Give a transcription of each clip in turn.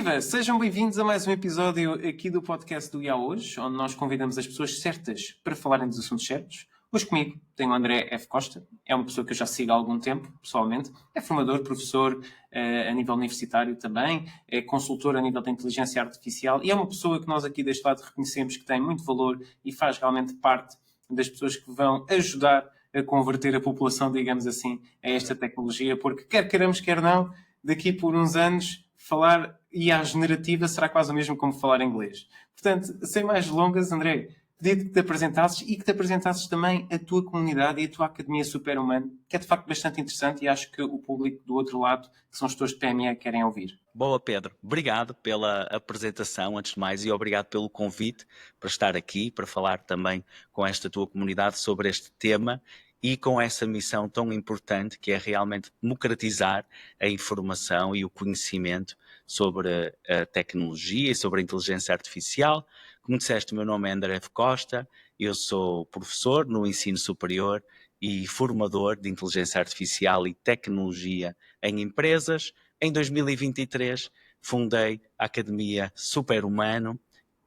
Viva! Sejam bem-vindos a mais um episódio aqui do podcast do IA Hoje, onde nós convidamos as pessoas certas para falarem dos assuntos certos. Hoje comigo tenho o André F. Costa, é uma pessoa que eu já sigo há algum tempo, pessoalmente. É formador, professor a nível universitário também, é consultor a nível da inteligência artificial e é uma pessoa que nós aqui deste lado reconhecemos que tem muito valor e faz realmente parte das pessoas que vão ajudar a converter a população, digamos assim, a esta tecnologia, porque quer queiramos, quer não, daqui por uns anos falar IA generativa será quase o mesmo como falar inglês. Portanto, sem mais delongas, André, pedi-te que te apresentasses e que te apresentasses também a tua comunidade e a tua Academia Superhumano, que é de facto bastante interessante e acho que o público do outro lado, que são os gestores de PME, querem ouvir. Boa, Pedro. Obrigado pela apresentação, antes de mais, e obrigado pelo convite para estar aqui, para falar também com esta tua comunidade sobre este tema e com essa missão tão importante que é realmente democratizar a informação e o conhecimento sobre a tecnologia e sobre a inteligência artificial. Como disseste, o meu nome é André F. Costa, eu sou professor no ensino superior e formador de inteligência artificial e tecnologia em empresas. Em 2023, fundei a Academia Superhumano,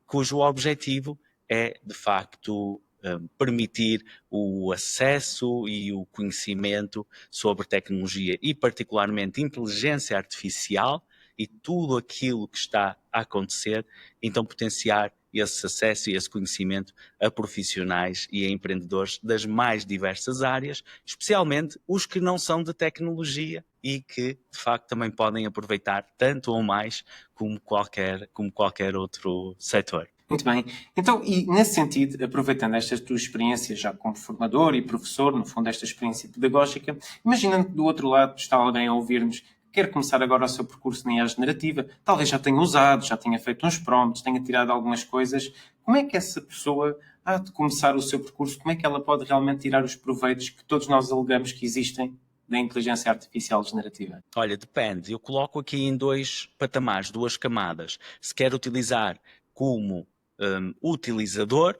cujo objetivo é, de facto, permitir o acesso e o conhecimento sobre tecnologia e, particularmente, inteligência artificial e tudo aquilo que está a acontecer, então potenciar esse acesso e esse conhecimento a profissionais e a empreendedores das mais diversas áreas, especialmente os que não são de tecnologia e que, de facto, também podem aproveitar tanto ou mais como qualquer outro setor. Muito bem. Então, e nesse sentido, aproveitando estas tuas experiências já como formador e professor, no fundo, esta experiência pedagógica, imaginando que do outro lado está alguém a ouvir-nos, quer começar agora o seu percurso na IA generativa, talvez já tenha usado, já tenha feito uns prompts, tenha tirado algumas coisas, como é que essa pessoa há de começar o seu percurso, como é que ela pode realmente tirar os proveitos que todos nós alegamos que existem da inteligência artificial generativa? Olha, depende. Eu coloco aqui em dois patamares, duas camadas. Se quer utilizar como utilizador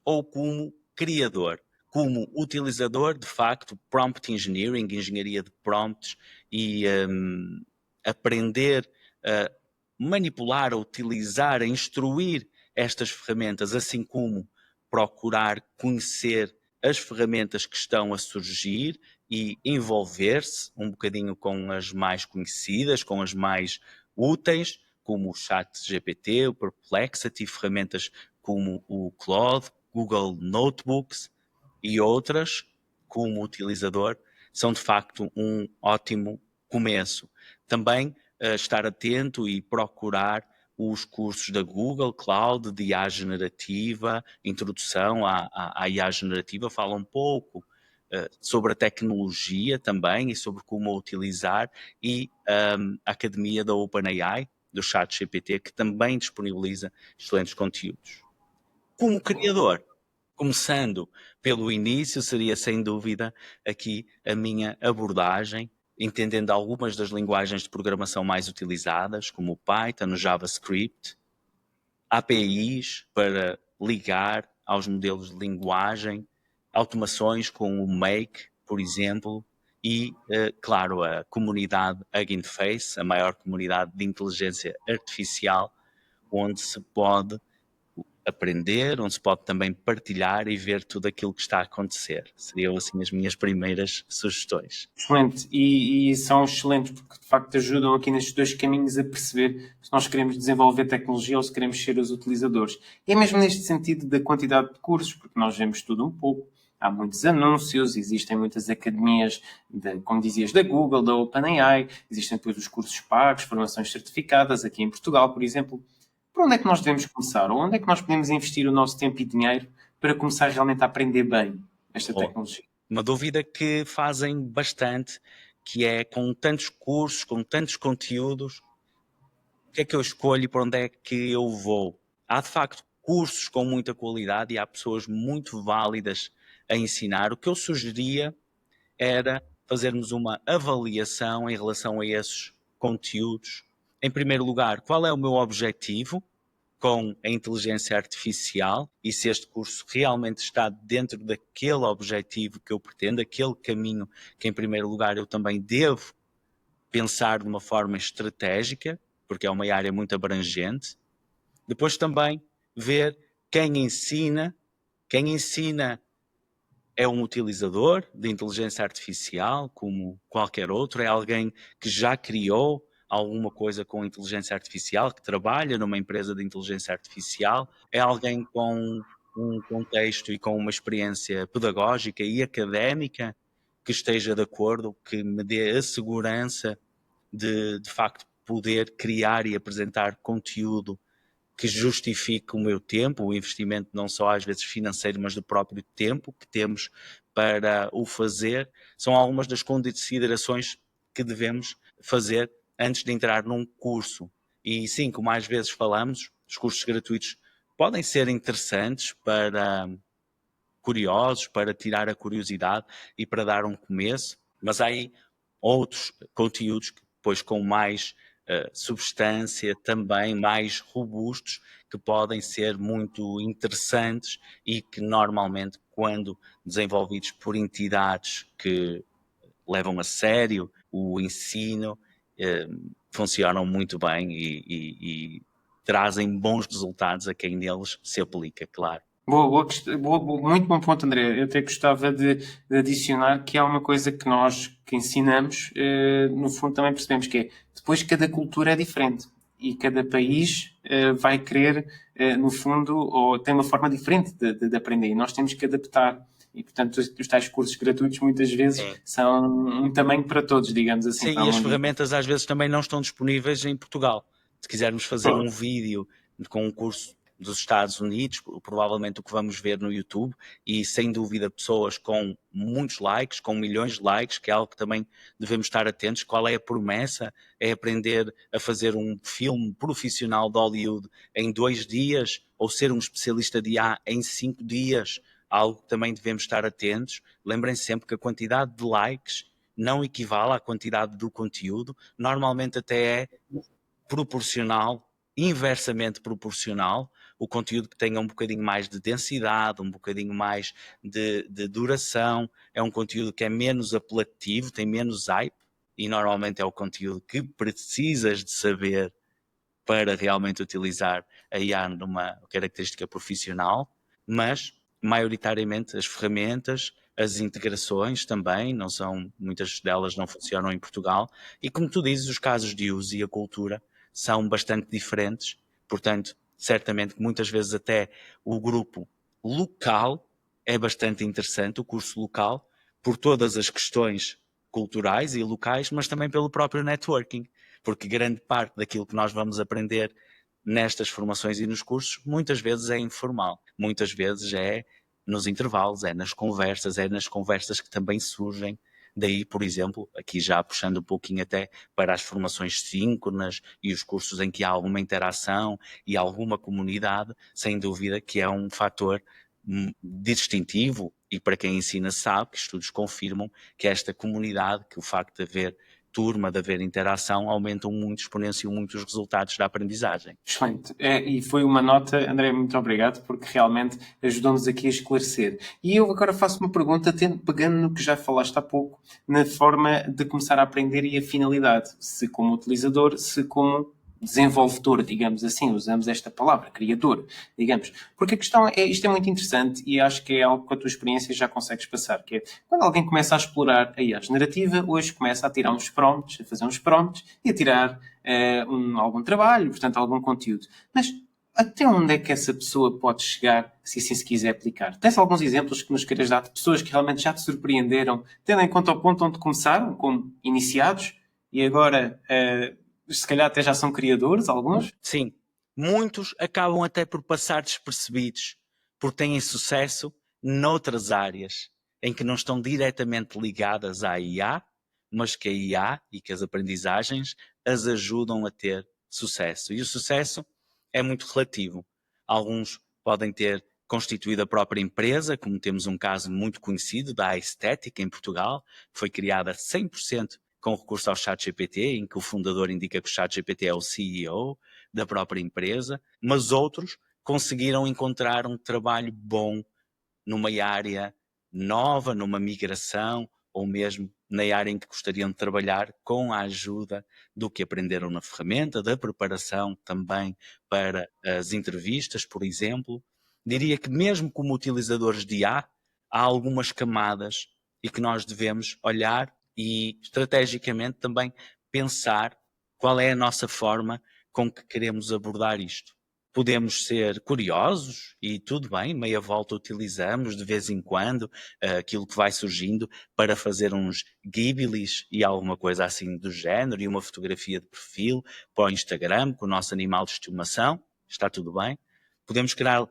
ou como criador. Como utilizador, de facto, prompt engineering, engenharia de prompts e aprender a manipular, a utilizar, a instruir estas ferramentas, assim como procurar conhecer as ferramentas que estão a surgir e envolver-se um bocadinho com as mais conhecidas, com as mais úteis, como o ChatGPT, o Perplexity, ferramentas como o Claude, Google Notebooks e outras, como utilizador, são de facto um ótimo começo. Também estar atento e procurar os cursos da Google Cloud de IA generativa, introdução à IA generativa, fala um pouco sobre a tecnologia também e sobre como a utilizar e a Academia da OpenAI, do ChatGPT, que também disponibiliza excelentes conteúdos. Como criador, começando pelo início, seria sem dúvida aqui a minha abordagem, entendendo algumas das linguagens de programação mais utilizadas, como o Python, o JavaScript, APIs para ligar aos modelos de linguagem, automações com o Make, por exemplo, e, claro, a comunidade Hugging Face, a maior comunidade de inteligência artificial, onde se pode aprender, onde se pode também partilhar e ver tudo aquilo que está a acontecer. Seriam assim as minhas primeiras sugestões. Excelente, e são excelentes porque de facto ajudam aqui nestes dois caminhos a perceber se nós queremos desenvolver tecnologia ou se queremos ser os utilizadores. E é mesmo neste sentido da quantidade de cursos, porque nós vemos tudo um pouco, há muitos anúncios, existem muitas academias, como dizias, da Google, da OpenAI, existem depois os cursos pagos, formações certificadas, aqui em Portugal, por exemplo. Por onde é que nós devemos começar? Ou onde é que nós podemos investir o nosso tempo e dinheiro para começar realmente a aprender bem esta tecnologia? Uma dúvida que fazem bastante, que é com tantos cursos, com tantos conteúdos, o que é que eu escolho e para onde é que eu vou? Há de facto cursos com muita qualidade e há pessoas muito válidas a ensinar. O que eu sugeria era fazermos uma avaliação em relação a esses conteúdos. Em primeiro lugar, qual é o meu objetivo com a inteligência artificial e se este curso realmente está dentro daquele objetivo que eu pretendo, aquele caminho que em primeiro lugar eu também devo pensar de uma forma estratégica porque é uma área muito abrangente. Depois também ver quem ensina é um utilizador de inteligência artificial, como qualquer outro, é alguém que já criou alguma coisa com inteligência artificial, que trabalha numa empresa de inteligência artificial, é alguém com um contexto e com uma experiência pedagógica e académica que esteja de acordo, que me dê a segurança de facto poder criar e apresentar conteúdo que justifique o meu tempo, o investimento não só às vezes financeiro, mas do próprio tempo que temos para o fazer, são algumas das considerações que devemos fazer antes de entrar num curso. E sim, como às vezes falamos, os cursos gratuitos podem ser interessantes para curiosos, para tirar a curiosidade e para dar um começo, mas há aí outros conteúdos que depois com mais substância, também mais robustos, que podem ser muito interessantes e que normalmente, quando desenvolvidos por entidades que levam a sério o ensino, funcionam muito bem e trazem bons resultados a quem neles se aplica, claro. Muito bom ponto, André. Eu até gostava de adicionar que há uma coisa que nós que ensinamos, no fundo também percebemos que é, depois cada cultura é diferente e cada país vai querer, no fundo, ou tem uma forma diferente de aprender e nós temos que adaptar. E, portanto, os tais cursos gratuitos muitas vezes são um tamanho para todos, digamos assim. Sim, e as ferramentas às vezes também não estão disponíveis em Portugal. Se quisermos fazer um vídeo com um curso dos Estados Unidos, provavelmente o que vamos ver no YouTube, e sem dúvida pessoas com muitos likes, com milhões de likes, que é algo que também devemos estar atentos. Qual é a promessa? É aprender a fazer um filme profissional de Hollywood em 2 dias, ou ser um especialista de IA em 5 dias? Algo que também devemos estar atentos. Lembrem-se sempre que a quantidade de likes não equivale à quantidade do conteúdo, normalmente até é proporcional, inversamente proporcional. O conteúdo que tenha um bocadinho mais de densidade, um bocadinho mais de duração, é um conteúdo que é menos apelativo, tem menos hype, e normalmente é o conteúdo que precisas de saber para realmente utilizar a IA numa característica profissional, mas maioritariamente as ferramentas, as integrações também, não são, muitas delas não funcionam em Portugal, e como tu dizes, os casos de uso e a cultura são bastante diferentes, portanto, certamente que muitas vezes até o grupo local é bastante interessante, o curso local, por todas as questões culturais e locais, mas também pelo próprio networking, porque grande parte daquilo que nós vamos aprender nestas formações e nos cursos, muitas vezes é informal, muitas vezes é nos intervalos, é nas conversas que também surgem. Daí, por exemplo, aqui já puxando um pouquinho até para as formações síncronas e os cursos em que há alguma interação e alguma comunidade, sem dúvida que é um fator distintivo, e para quem ensina sabe, que estudos confirmam que esta comunidade, que o facto de haver turma, de haver interação, aumentam muito, exponenciam muito os resultados da aprendizagem. Excelente. E foi uma nota, André, muito obrigado, porque realmente ajudou-nos aqui a esclarecer. E eu agora faço uma pergunta, pegando no que já falaste há pouco, na forma de começar a aprender e a finalidade, se como utilizador, se como desenvolvedor, digamos assim, usamos esta palavra, criador, digamos. Porque a questão é, isto é muito interessante e acho que é algo que a tua experiência já consegues passar, que é, quando alguém começa a explorar a IA generativa, hoje começa a tirar uns prompts, a fazer uns prompts e a tirar algum trabalho, portanto, algum conteúdo. Mas até onde é que essa pessoa pode chegar se assim se quiser aplicar? Tens alguns exemplos que nos queiras dar de pessoas que realmente já te surpreenderam, tendo em conta o ponto onde começaram, como iniciados, e agora se calhar até já são criadores, alguns? Sim, muitos acabam até por passar despercebidos, porque têm sucesso noutras áreas em que não estão diretamente ligadas à IA, mas que a IA e que as aprendizagens as ajudam a ter sucesso. E o sucesso é muito relativo. Alguns podem ter constituído a própria empresa, como temos um caso muito conhecido da Aesthetic em Portugal, que foi criada 100% com recurso ao ChatGPT, em que o fundador indica que o ChatGPT é o CEO da própria empresa, mas outros conseguiram encontrar um trabalho bom numa área nova, numa migração, ou mesmo na área em que gostariam de trabalhar, com a ajuda do que aprenderam na ferramenta, da preparação também para as entrevistas, por exemplo. Diria que mesmo como utilizadores de IA, há algumas camadas e que nós devemos olhar e estrategicamente também pensar qual é a nossa forma com que queremos abordar isto. Podemos ser curiosos e tudo bem, meia volta utilizamos de vez em quando aquilo que vai surgindo para fazer uns gibilis e alguma coisa assim do género e uma fotografia de perfil para o Instagram com o nosso animal de estimação, está tudo bem. Podemos querer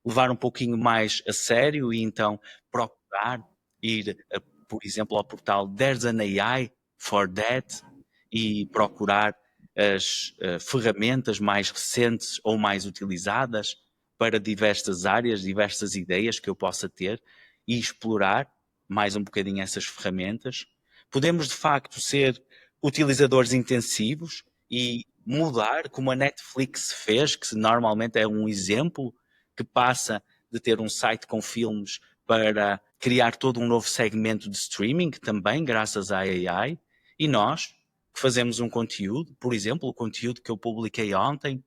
levar um pouquinho mais a sério e então procurar ir, por exemplo, ao portal There's an AI for That e procurar as ferramentas mais recentes ou mais utilizadas para diversas áreas, diversas ideias que eu possa ter e explorar mais um bocadinho essas ferramentas. Podemos, de facto, ser utilizadores intensivos e mudar, como a Netflix fez, que normalmente é um exemplo, que passa de ter um site com filmes para criar todo um novo segmento de streaming também, graças à AI, e nós que fazemos um conteúdo, por exemplo, o conteúdo que eu publiquei ontem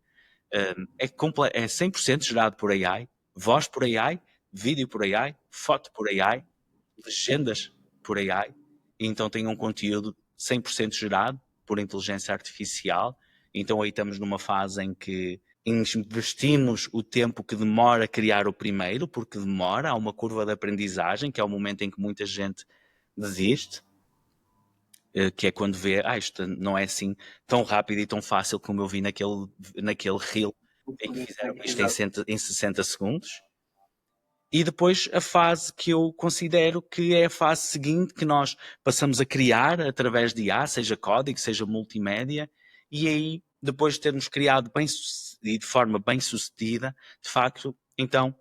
é 100% gerado por AI, voz por AI, vídeo por AI, foto por AI, legendas por AI, e então tem um conteúdo 100% gerado por inteligência artificial. Então aí estamos numa fase em que investimos o tempo que demora a criar o primeiro, porque demora, há uma curva de aprendizagem, que é o momento em que muita gente desiste, que é quando vê, isto não é assim tão rápido e tão fácil como eu vi naquele reel em que fizeram isto em 60 segundos. E depois a fase que eu considero que é a fase seguinte, que nós passamos a criar através de IA, seja código, seja multimédia, e aí, depois de termos criado e de forma bem sucedida, de facto, então,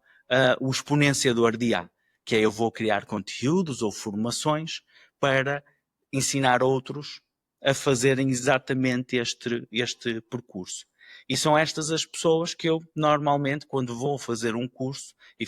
o exponenciador de IA, que é eu vou criar conteúdos ou formações para ensinar outros a fazerem exatamente este percurso. E são estas as pessoas que eu normalmente, quando vou fazer um curso, e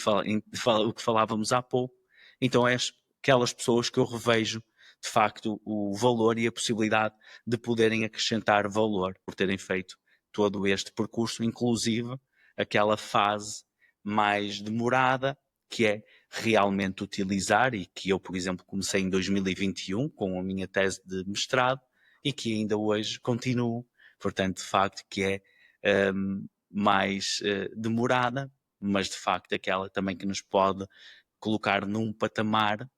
o que falávamos há pouco, então é aquelas pessoas que eu revejo de facto o valor e a possibilidade de poderem acrescentar valor por terem feito todo este percurso, inclusive aquela fase mais demorada, que é realmente utilizar e que eu, por exemplo, comecei em 2021 com a minha tese de mestrado e que ainda hoje continuo, portanto, de facto, que é mais demorada, mas de facto aquela também que nos pode colocar num patamar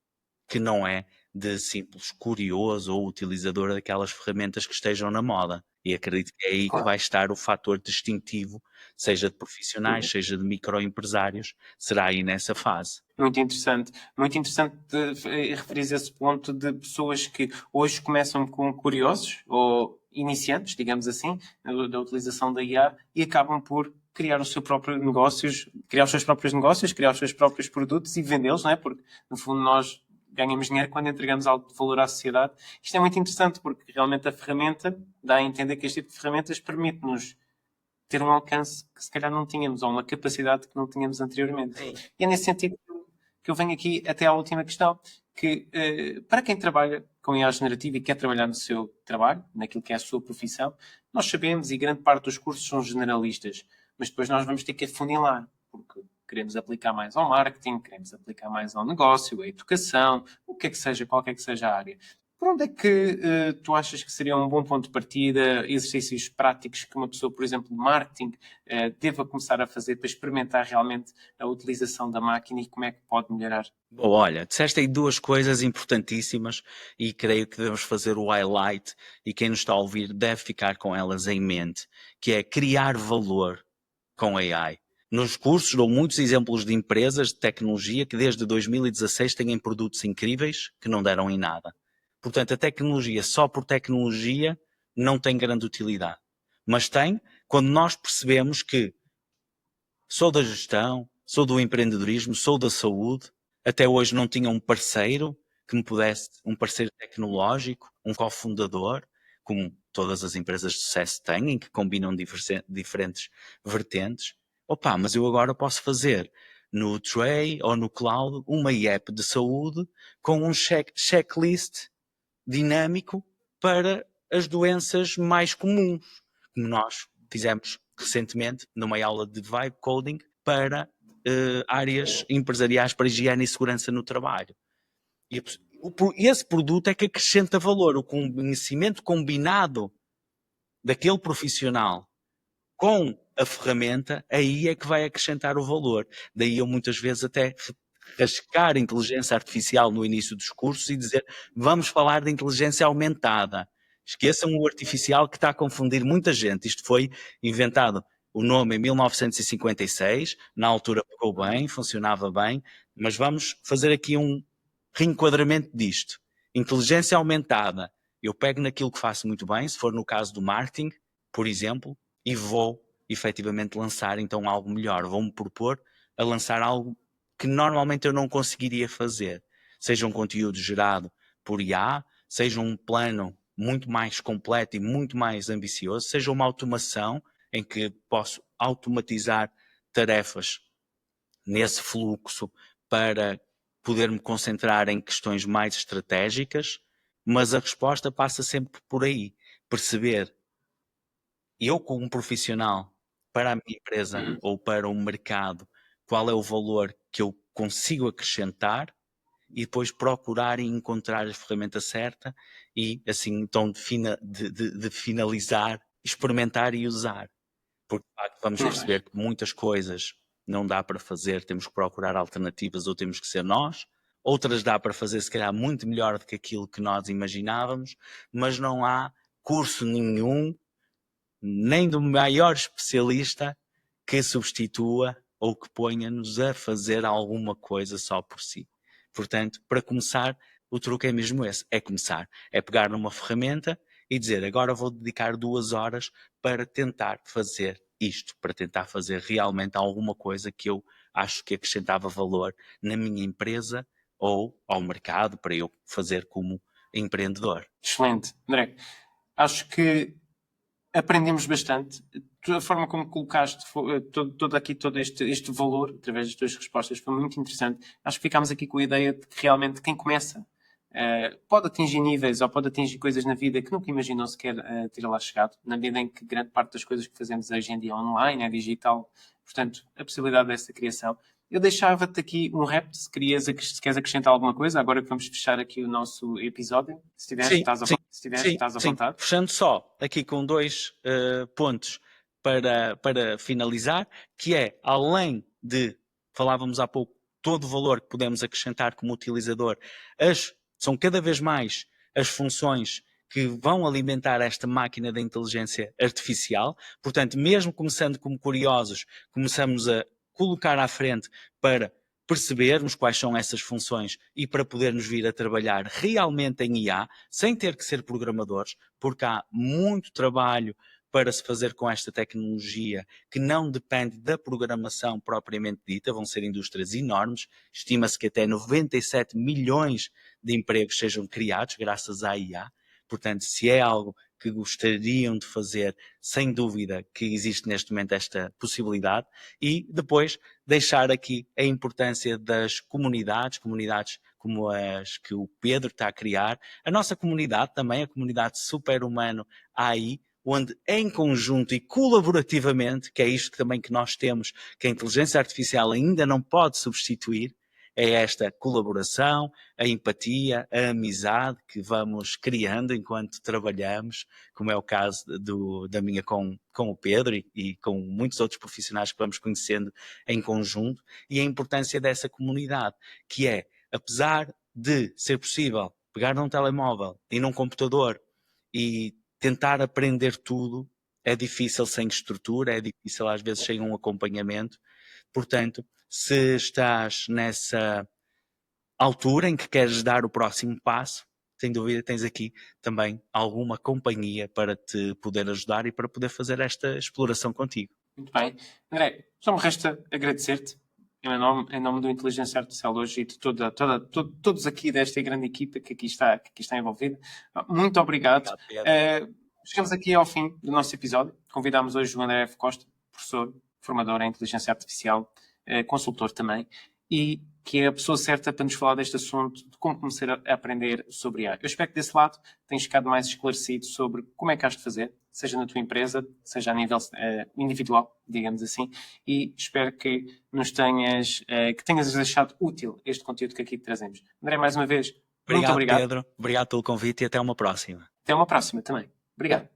que não é de simples curioso ou utilizador daquelas ferramentas que estejam na moda. E acredito que é aí que vai estar o fator distintivo, seja de profissionais, seja de microempresários, será aí nessa fase. Muito interessante referir esse ponto de pessoas que hoje começam com curiosos ou iniciantes, digamos assim, da utilização da IA e acabam por criar os seus próprios negócios, criar os seus próprios produtos e vendê-los, não é? Porque, no fundo, nós ganhamos dinheiro quando entregamos algo de valor à sociedade. Isto é muito interessante porque realmente a ferramenta dá a entender que este tipo de ferramentas permite-nos ter um alcance que se calhar não tínhamos, ou uma capacidade que não tínhamos anteriormente. Sim. E é nesse sentido que eu venho aqui até à última questão, que para quem trabalha com IA generativa e quer trabalhar no seu trabalho, naquilo que é a sua profissão, nós sabemos, e grande parte dos cursos são generalistas, mas depois nós vamos ter que afunilar, porque queremos aplicar mais ao marketing, queremos aplicar mais ao negócio, à educação, o que é que seja, qualquer que seja a área. Por onde é que tu achas que seria um bom ponto de partida, exercícios práticos que uma pessoa, por exemplo, de marketing, deva começar a fazer para experimentar realmente a utilização da máquina e como é que pode melhorar? Bom, olha, disseste aí duas coisas importantíssimas e creio que devemos fazer o highlight e quem nos está a ouvir deve ficar com elas em mente, que é criar valor com AI. Nos cursos dou muitos exemplos de empresas de tecnologia que desde 2016 têm produtos incríveis que não deram em nada. Portanto, a tecnologia só por tecnologia não tem grande utilidade. Mas tem quando nós percebemos que sou da gestão, sou do empreendedorismo, sou da saúde, até hoje não tinha um parceiro que me pudesse, um parceiro tecnológico, um cofundador, como todas as empresas de sucesso têm, que combinam diferentes vertentes. Opa, mas eu agora posso fazer no Tray ou no Cloud uma app de saúde com um checklist dinâmico para as doenças mais comuns, como nós fizemos recentemente numa aula de Vibe Coding para áreas empresariais para higiene e segurança no trabalho. E esse produto é que acrescenta valor, o conhecimento combinado daquele profissional com a ferramenta, aí é que vai acrescentar o valor. Daí eu muitas vezes até rascar a inteligência artificial no início dos cursos e dizer, vamos falar de inteligência aumentada. Esqueçam o artificial que está a confundir muita gente. Isto foi inventado, o nome em 1956, na altura pegou bem, funcionava bem, mas vamos fazer aqui um reenquadramento disto. Inteligência aumentada. Eu pego naquilo que faço muito bem, se for no caso do marketing, por exemplo, e vou efetivamente lançar então algo melhor. Vou-me propor a lançar algo que normalmente eu não conseguiria fazer. Seja um conteúdo gerado por IA, seja um plano muito mais completo e muito mais ambicioso, seja uma automação em que posso automatizar tarefas nesse fluxo para poder-me concentrar em questões mais estratégicas, mas a resposta passa sempre por aí. Perceber, eu como um profissional, para a minha empresa ou para o mercado, qual é o valor que eu consigo acrescentar e depois procurar e encontrar a ferramenta certa e assim então de finalizar, experimentar e usar. Porque de facto, vamos perceber que muitas coisas não dá para fazer, temos que procurar alternativas ou temos que ser nós. Outras dá para fazer se calhar muito melhor do que aquilo que nós imaginávamos, mas não há curso nenhum, nem do maior especialista, que substitua ou que ponha-nos a fazer alguma coisa só por si. Portanto, para começar, o truque é mesmo esse, é começar, é pegar numa ferramenta e dizer, agora vou dedicar 2 horas para tentar fazer isto, para tentar fazer realmente alguma coisa que eu acho que acrescentava valor na minha empresa ou ao mercado para eu fazer como empreendedor. Excelente. André, acho que aprendemos bastante. A forma como colocaste todo este valor através das tuas respostas foi muito interessante. Acho que ficámos aqui com a ideia de que realmente quem começa pode atingir níveis ou pode atingir coisas na vida que nunca imaginou sequer ter lá chegado, na medida em que grande parte das coisas que fazemos hoje em dia online é digital. Portanto, a possibilidade dessa criação. Eu deixava-te aqui um repto, se queres acrescentar alguma coisa, agora que vamos fechar aqui o nosso episódio. Se tiveres, estás à vontade. Fechando só aqui com 2 pontos para finalizar, que é, além de, falávamos há pouco, todo o valor que podemos acrescentar como utilizador, são cada vez mais as funções que vão alimentar esta máquina da inteligência artificial. Portanto, mesmo começando como curiosos, começamos a colocar à frente para percebermos quais são essas funções e para podermos vir a trabalhar realmente em IA, sem ter que ser programadores, porque há muito trabalho para se fazer com esta tecnologia que não depende da programação propriamente dita, vão ser indústrias enormes, estima-se que até 97 milhões de empregos sejam criados graças à IA. Portanto, se é algo que gostariam de fazer, sem dúvida que existe neste momento esta possibilidade, e depois deixar aqui a importância das comunidades como as que o Pedro está a criar, a nossa comunidade também, a comunidade Super-Humano AI, onde em conjunto e colaborativamente, que é isto também que nós temos, que a inteligência artificial ainda não pode substituir, é esta colaboração, a empatia, a amizade que vamos criando enquanto trabalhamos, como é o caso da minha com o Pedro e com muitos outros profissionais que vamos conhecendo em conjunto, e a importância dessa comunidade, que é, apesar de ser possível pegar num telemóvel e num computador e tentar aprender tudo, é difícil sem estrutura, é difícil às vezes sem um acompanhamento. Portanto, se estás nessa altura em que queres dar o próximo passo, sem dúvida tens aqui também alguma companhia para te poder ajudar e para poder fazer esta exploração contigo. Muito bem. André, só me resta agradecer-te em nome do Inteligência Artificial hoje e de todos aqui desta grande equipa que aqui está envolvida. Muito obrigado. Chegamos aqui ao fim do nosso episódio. Convidámos hoje o André F. Costa, professor, formador em Inteligência Artificial, consultor também, e que é a pessoa certa para nos falar deste assunto, de como começar a aprender sobre IA. Eu espero que desse lado tenhas ficado mais esclarecido sobre como é que has de fazer, seja na tua empresa, seja a nível individual, digamos assim, e espero que que tenhas achado útil este conteúdo que aqui te trazemos. André, mais uma vez, muito obrigado. Pedro. Obrigado pelo convite e até uma próxima. Até uma próxima também. Obrigado.